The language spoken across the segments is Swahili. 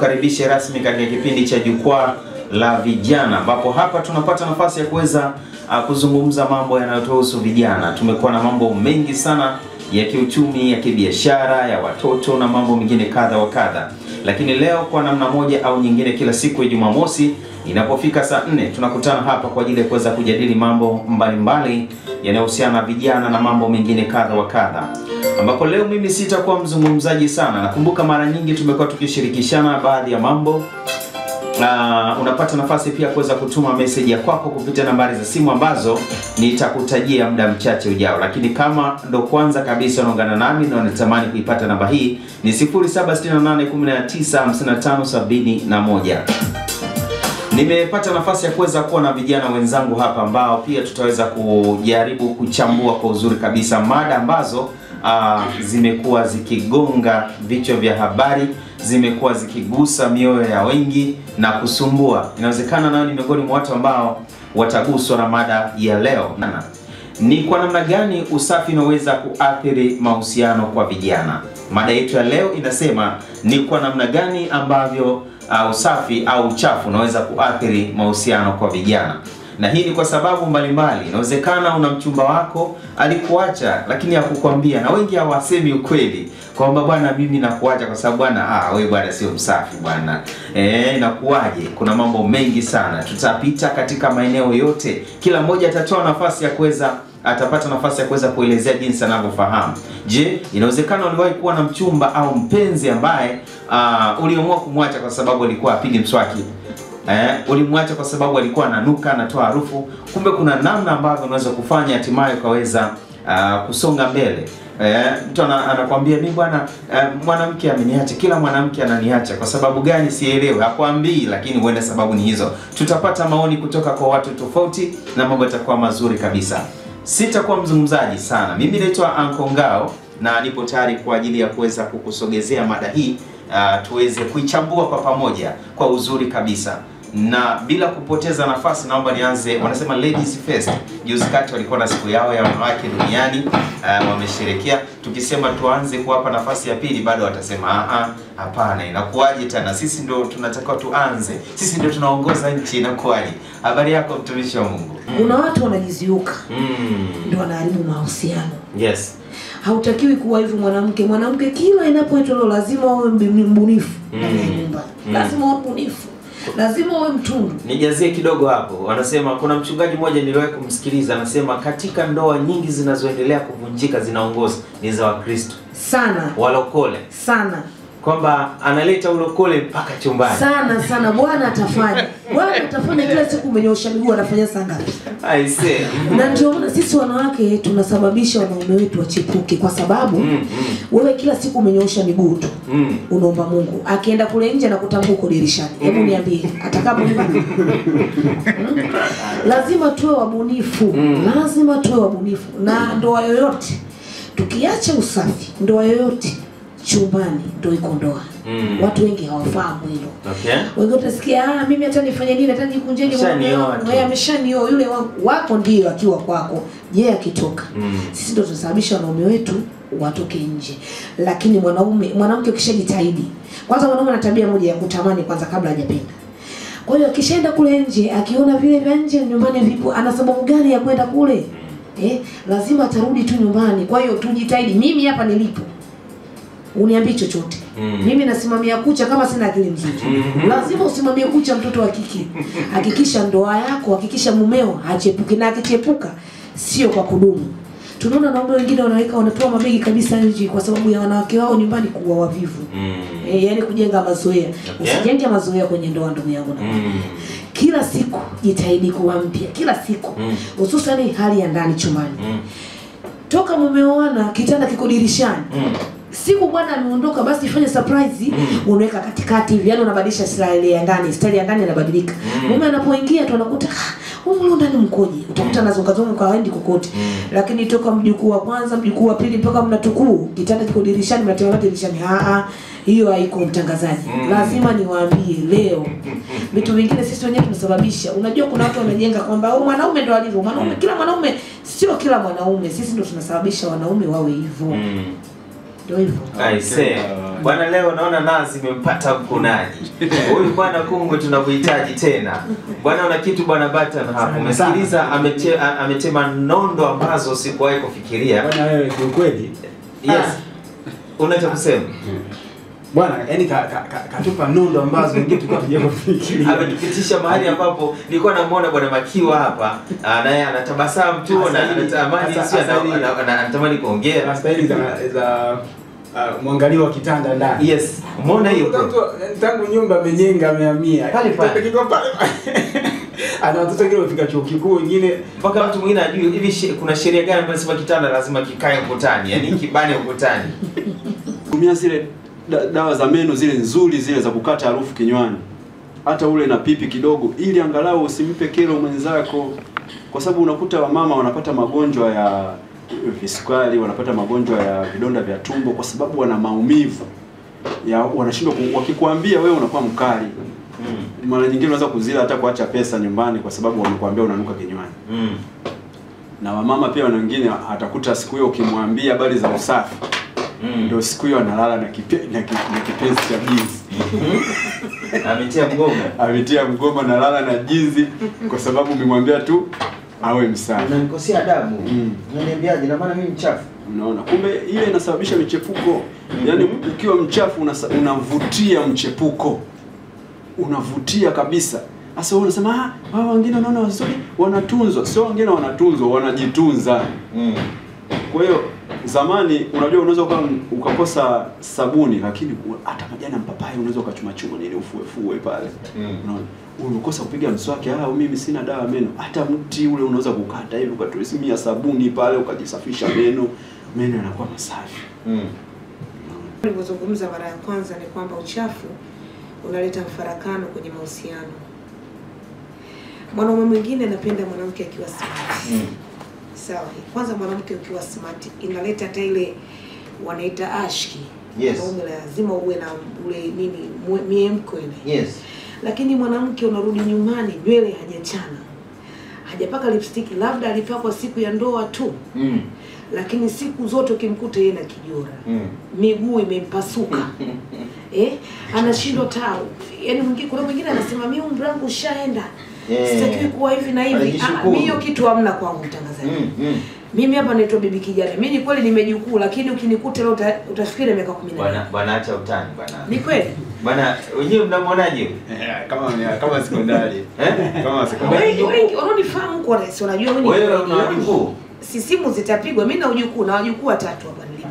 nikukaribishe rasmi katika kipindi cha Jukwaa la Vijana, ambapo hapa tunapata nafasi ya kuweza kuzungumza mambo yanayohusu vijana. Tumekuwa na mambo mengi sana ya kiuchumi, ya kibiashara, ya watoto na mambo mengine kadha wa kadha. Lakini leo kwa namna moja au nyingine, kila siku ya Jumamosi inapofika saa 4 tunakutana hapa kwa ajili ya kuweza kujadili mambo mbalimbali yanayohusiana na vijana na mambo mengine kadha wa kadha. Ambapo leo mimi sitakuwa mzungumzaji sana. Nakumbuka mara nyingi tumekuwa tukishirikishana baadhi ya mambo. Unapata nafasi pia kuweza kutuma message ya kwako kupitia nambari za simu ambazo nitakutajia muda mchache ujao. Lakini kama ndo kwanza kabisa unaungana nami na unatamani kuipata namba hii, ni 0768195571. Nimepata nafasi ya kuweza kuwa na vijana wenzangu hapa ambao pia tutaweza kujaribu kuchambua kwa uzuri kabisa mada ambazo zimekuwa zikigonga vichwa vya habari, zimekuwa zikigusa mioyo ya wengi na kusumbua. Inawezekana nao ni miongoni mwa watu ambao wataguswa na mada ya leo. Ni kwa namna gani usafi unaweza kuathiri mahusiano kwa vijana? Mada yetu ya leo inasema ni kwa namna gani ambavyo usafi au uchafu unaweza kuathiri mahusiano kwa vijana. Na hii ni kwa sababu mbalimbali. Inawezekana una mchumba wako alikuacha lakini hakukwambia, na wengi hawasemi ukweli kwamba bwana mimi nakuacha kwa sababu bwana wewe bwana sio msafi bwana. Inakuaje? Kuna mambo mengi sana. Tutapita katika maeneo yote. Kila mmoja atatoa nafasi ya atapata nafasi ya kuweza kuelezea jinsi anavyofahamu. Je, inawezekana uliwahi kuwa na mchumba au mpenzi ambaye uliamua kumwacha kwa sababu alikuwa apigi mswaki? Ulimwacha kwa sababu alikuwa ananuka, anatoa harufu. Kumbe kuna namna ambavyo unaweza kufanya hatimaye ukaweza kusonga mbele. Mtu anakuambia mimi bwana mwanamke ameniacha, kila mwanamke ananiacha. Kwa sababu gani sielewi, hakwambii, lakini huenda sababu ni hizo. Tutapata maoni kutoka kwa watu tofauti na mambo yatakuwa mazuri kabisa. Sitakuwa mzungumzaji sana. Mimi naitwa Anko Ngao na nipo tayari kwa ajili ya kuweza kukusogezea mada hii, tuweze kuichambua kwa pamoja kwa uzuri kabisa. Na bila kupoteza nafasi, naomba nianze. Wanasema ladies first. Juzi kati walikuwa na siku yao ya wanawake duniani, wamesherehekea. Tukisema tuanze kuwapa nafasi ya pili, bado watasema hapana, inakuaje tena? Sisi ndio tunatakiwa tuanze, sisi ndio tunaongoza nchi, inakuaje? Habari yako mtumishi wa Mungu? Kuna watu wanajiziuka ndio wanaharibu mahusiano. Yes. Hautakiwi kuwa hivyo mwanamke. Mwanamke kila inapoitwa leo lazima uwe mbunifu ndani ya nyumba. Lazima uwe mbunifu. Lazima uwe mtundu. Nijazie kidogo hapo. Wanasema kuna mchungaji mmoja niliwahi kumsikiliza, anasema katika ndoa nyingi zinazoendelea kuvunjika zinaongoza ni za Wakristo. Sana. Walokole. Sana. Kwamba analeta ulokole mpaka chumbani. Sana. Bwana atafanya. Bwana atafanya kila siku. Umenyosha miguu anafanya saa ngapi? I say. Na ndio maana sisi wanawake tunasababisha wanaume wetu wachepuke, kwa sababu wewe kila siku umenyosha miguu tu. Unaomba Mungu. Akienda kule nje na kutambua uko dirishani. Hebu niambie, atakaponipa. Lazima tuwe wabunifu. Lazima tuwe wabunifu. Na ndoa yoyote tukiacha usafi, ndoa yoyote chumbani ndio iko ndoa. Watu wengi hawafahamu hilo. Okay. Wengi utasikia mimi hata nifanye nini, hata nikunjeni wewe ameshanioa, yule wako ndio akiwa kwako. Je, akitoka? Sisi ndio tunasababisha wanaume wetu watoke nje. Lakini mwanamke ukishajitahidi. Kwanza mwanaume ana tabia moja ya kutamani kwanza kabla hajapenda. Kwa hiyo akishaenda kule nje, akiona vile vya nje nyumbani vipo, ana sababu gani ya kwenda kule? Lazima atarudi tu nyumbani. Kwa hiyo tujitahidi. Mimi hapa nilipo, uniambie chochote. Mimi nasimamia kucha kama sina akili nzuri. Lazima usimamie kucha mtoto wa kike. Hakikisha ndoa yako, hakikisha mumeo hachepuki, na akichepuka sio kwa kudumu. Tunaona wanaume wengine wanatoa mabegi kabisa nje kwa sababu ya wanawake wao nyumbani kuwa wavivu. Yaani kujenga mazoea. Usijenge mazoea kwenye ndoa, ndugu yangu. Kila siku jitahidi kuwa mpya, kila siku. Hususan hali ya ndani chumbani. Toka mumeoana kitanda kiko dirishani. Siku bwana ameondoka, basi fanya surprise, unaweka katikati hivi, yani unabadilisha style ya ndani inabadilika. Mume anapoingia tu anakuta huko ndani mkoje, utakuta anazongazonga kwa wendi kokote. Lakini toka mjukuu wa kwanza, mjukuu wa pili mpaka mnatukuu, kitanda kiko dirishani, mnatembea dirishani. Hiyo haiko mtangazaji. Lazima niwaambie leo. Vitu vingine sisi wenyewe tunasababisha. Unajua kuna watu wanajenga kwamba mwanaume ndo alivyo. Mwanaume, kila mwanaume, sio kila mwanaume. Sisi ndo tunasababisha wanaume wawe hivyo. Ndio hivyo. I say. Bwana leo naona nazi imempata mkunaji. Huyu bwana Kungwe tunakuhitaji tena. Bwana una kitu bwana Batan hapo. Umesikiliza ametema nondo ambazo sikuwahi kufikiria. Bwana wewe kwa kweli. Yes. Unacho kusema? Bwana yani katupa nondo ambazo wengine tulikuwa tujakufikiria. Ametupitisha mahali ambapo nilikuwa namuona bwana Makiwa hapa, naye anatabasamu tu na anatamani kuongea. Staili za mwangalio wa kitanda ndani. Yes. Umeona hiyo bro? Tangu nyumba amenyenga amehamia. Pale. Ana watoto wengine wafika chuo kikuu wengine mpaka mtu mwingine ajue hivi kuna sheria gani ambayo inasema kitanda lazima kikae ukutani, yani kibane ukutani. Tumia zile dawa za meno zile nzuri zile za kukata harufu kinywani. Hata ule na pipi kidogo ili angalau usimpe kero mwenzako, kwa sababu unakuta wamama wanapata magonjwa ya visukari, wanapata magonjwa ya vidonda vya tumbo kwa sababu wana maumivu. Wanashindwa wakikwambia wewe unakuwa mkali. Mara nyingine unaweza kuzila hata kuacha pesa nyumbani kwa sababu wamekwambia unanuka kinywani. Na wamama pia wengine atakuta siku hiyo ukimwambia habari za usafi. Ndio siku hiyo analala na kipenzi cha jinsi. Ametia mgoma na lala na jinsi kwa sababu umemwambia tu awe msafi. Unanikosea adabu. Unaniambiaje na maana mimi mchafu? Unaona, kumbe ile inasababisha michepuko. Yaani ukiwa mchafu unavutia mchepuko. Unavutia kabisa. Sasa wewe unasema hao wengine wanaona wazuri wanatunzwa. Sio wengine wanatunzwa, wanajitunza. Kwa hiyo zamani unajua unaweza ukakosa sabuni lakini hata majani ya mpapai unaweza ukachuma ili ufue pale. Unaona? Unakosa kupiga mswaki, mimi sina dawa meno. Hata mti ule unaweza kukata hivi ukatusimia sabuni pale ukajisafisha meno yanakuwa masafi. Nilipozungumza mara ya kwanza ni kwamba uchafu unaleta mfarakano kwenye mahusiano. Mwanaume mwingine anapenda mwanamke akiwa smart. Sawa. Kwanza mwanamke ukiwa smart inaleta hata ile wanaita ashki. Yes. Mwanaume lazima uwe na ule nini miemko ile. Yes. Lakini mwanamke unarudi nyumbani nywele hajachana. Hajapaka lipstick, labda alipakwa siku ya ndoa tu. Lakini siku zote ukimkuta yeye na kijora. Miguu imempasuka. Anashindwa tao. Yaani kuna mwingine anasema mimi umri wangu ushaenda. Sitakiwi kuwa hivi na hivi. Mimi hiyo kitu hamna kwangu mtangazaji. Mimi hapa naitwa bibi kijana. Mimi ni kweli nimejukuu lakini ukinikuta leo utafikiri miaka 10. Bwana acha utani bwana. Ni kweli? Bwana wenyewe mnamuonaje? Kama sekondari. Kama sekondari. Wengi wanaonifahamu kwa rais wanajua mimi. Wewe una wajukuu? Si simu zitapigwa. Mimi na wajukuu na wajukuu 3 hapa nilipo.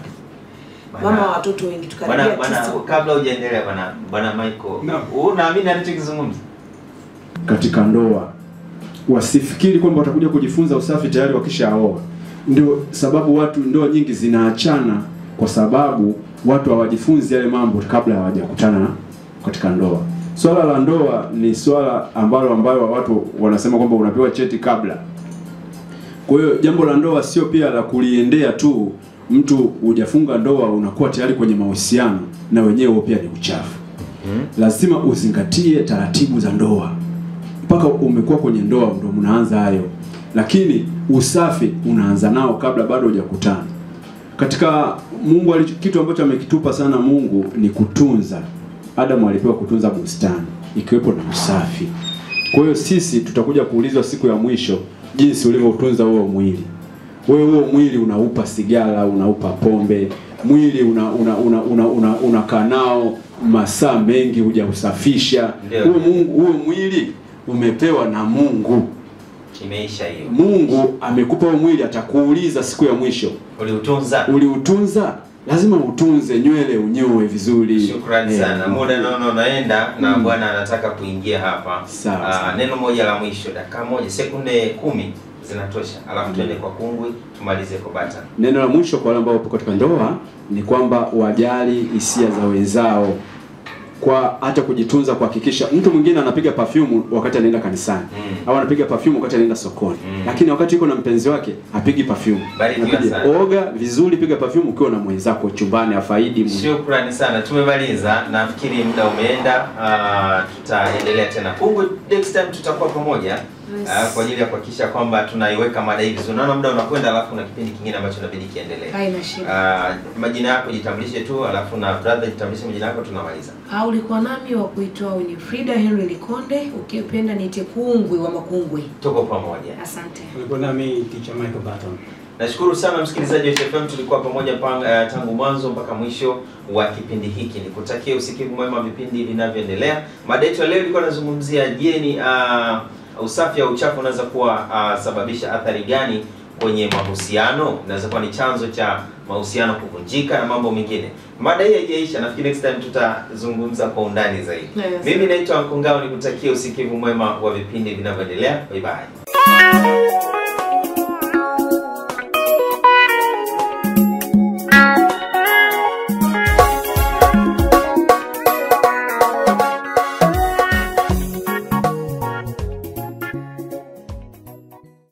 Mama wa watoto wengi tukaribia 9. Kabla hujaendelea bwana Michael. Unaamini anachokizungumza? Katika ndoa wasifikiri kwamba watakuja kujifunza usafi tayari wakishaoa. Ndio sababu ndoa nyingi zinaachana kwa sababu watu hawajifunzi yale mambo kabla hawajakutana katika ndoa. Swala la ndoa ni swala ambayo watu wanasema kwamba unapewa cheti kabla. Kwa hiyo jambo la ndoa sio pia la kuliendea tu mtu hujafunga ndoa unakuwa tayari kwenye mahusiano na wenyewe pia ni uchafu. Lazima uzingatie taratibu za ndoa. Mpaka umekuwa kwenye ndoa ndio mnaanza hayo. Lakini usafi unaanza nao kabla bado hujakutana. Katika Mungu kitu ambacho amekitupa sana Mungu ni kutunza. Adamu alipewa kutunza bustani ikiwepo na usafi. Kwa hiyo sisi tutakuja kuulizwa siku ya mwisho jinsi ulivyotunza huo mwili. Wewe huo mwili unaupa sigara, unaupa pombe, mwili unakaa nao masaa mengi hujausafisha. Huo mwili umepewa na Mungu. Imeisha hiyo. Mungu amekupa huo mwili atakuuliza siku ya mwisho. Uliutunza? Lazima utunze, nywele unyoe vizuri. Shukrani sana. Muda naona unaenda na Bwana anataka kuingia hapa. Neno moja la mwisho, dakika moja, sekunde 10 zinatosha. Alafu tuende kwa Kungwe, tumalize kwa Batan. Neno la mwisho kwa wale ambao wapo katika ndoa ni kwamba wajali hisia za wenzao. Kwa hata kujitunza, kuhakikisha mtu mwingine anapiga perfume wakati anaenda kanisani au anapiga perfume wakati anaenda sokoni, lakini wakati yuko na mpenzi wake hapigi perfume. Oga vizuri, piga perfume ukiwa na mwenzako chumbani afaidi. Shukrani sana, tumemaliza. Nafikiri muda umeenda. Tutaendelea tena Kungwe, next time tutakuwa pamoja. kwa ajili ya kuhakikisha kwamba tunaiweka mada hii vizuri. Unaona muda unakwenda, alafu kuna kipindi kingine ambacho inabidi kiendelee. Haina shida. Majina yako jitambulishe tu, alafu na brother jitambulishe majina yako, tunamaliza. Ulikuwa nami wa kuitwa Winifrida Henry Likonde, ukipenda niite Kungwi wa Makungwi. Tuko pamoja. Asante. Ulikuwa nami Teacher Michael Barton. Nashukuru sana msikilizaji wa FM, tulikuwa pamoja tangu mwanzo mpaka mwisho wa kipindi hiki. Nikutakie usikivu mwema vipindi vinavyoendelea. Mada yetu leo ilikuwa nazungumzia je, ni usafi au uchafu unaweza kuwa sababisha athari gani kwenye mahusiano? Inaweza kuwa ni chanzo cha mahusiano kuvunjika na mambo mengine. Mada hii haijaisha, nafikiri next time tutazungumza kwa undani zaidi. Mimi naitwa Nkongao, nikutakie usikivu mwema wa vipindi vinavyoendelea. Bye bye.